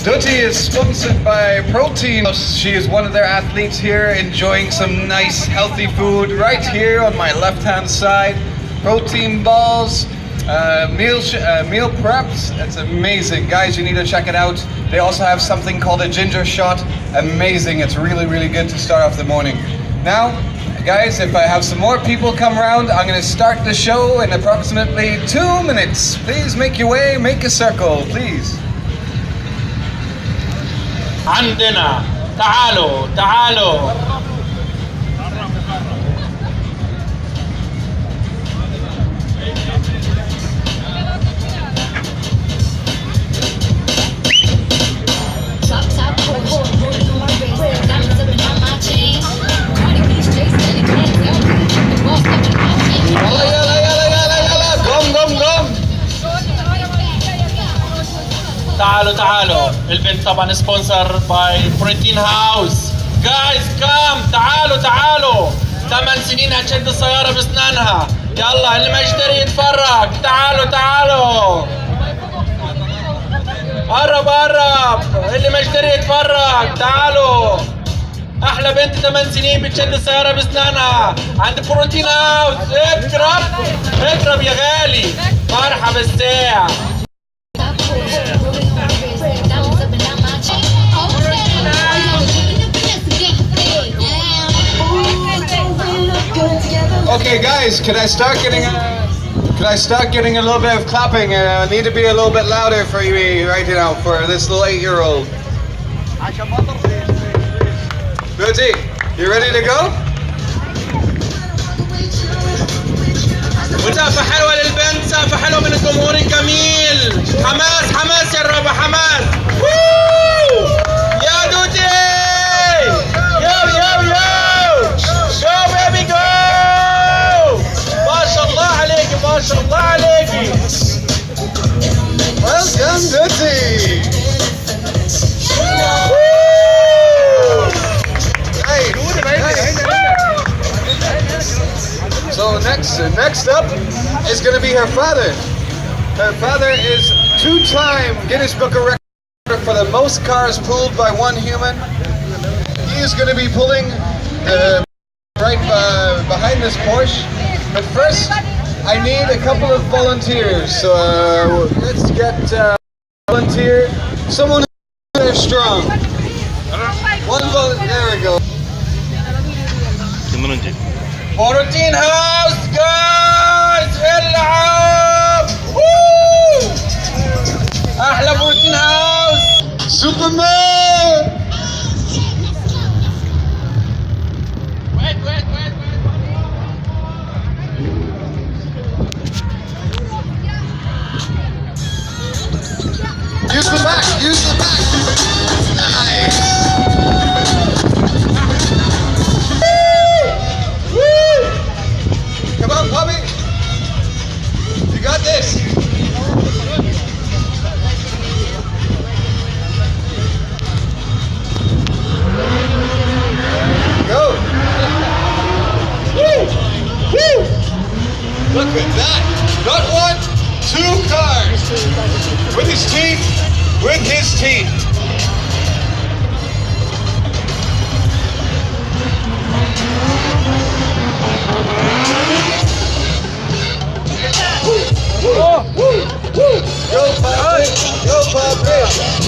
Duty is sponsored by Protein. She is one of their athletes here, enjoying some nice healthy food right here on my left-hand side. Protein balls, meal preps. It's amazing, guys. You need to check it out. They also have something called a ginger shot. Amazing. It's really, really good to start off the morning. Now, guys, if I have some more people come around, I'm going to start the show in approximately 2 minutes. Please make your way, make a circle, please. عندنا تعالوا تعالوا تعالوا تعالوا البنت طبعا سبونسر باي بروتين هاوس جايز كام تعالوا تعالوا 8 سنين هتشد السيارة بسنانها يلا اللي ما يشتري يتفرج تعالوا تعالوا قرب قرب اللي ما يشتري يتفرج تعالوا احلى بنت 8 سنين بتشد السيارة بسنانها عند بروتين هاوس اقرب اقرب يا غالي مرحبا بالساعة Okay, guys, can I start getting a little bit of clapping? I need to be a little bit louder for you right now for this little 8-year-old. Beauty, you ready to go? وسقفة حلوة للبنت سقفة حلوة من الجمهور الجميل حماس حماس يا الربع حماس يا دوتي يو يو يو جو بيبي جو ما شاء الله عليكي ما شاء الله عليكي Welcome, Duty! So next up is going to be her father. Her father is 2-time Guinness Book of Records for the most cars pulled by one human. He is going to be pulling right behind this Porsche. But first, I need a couple of volunteers. So let's get a volunteer. Someone who's strong. There we go. بروتين هاوس جايز العب احلى بروتين هاوس سوبرمان wait use the back nice. Come on, Bobby. You got this. Go. Woo! Woo! Look at that. Not 1, 2 cars. With his teeth. With his teeth. Go, Pop! Go, Pop!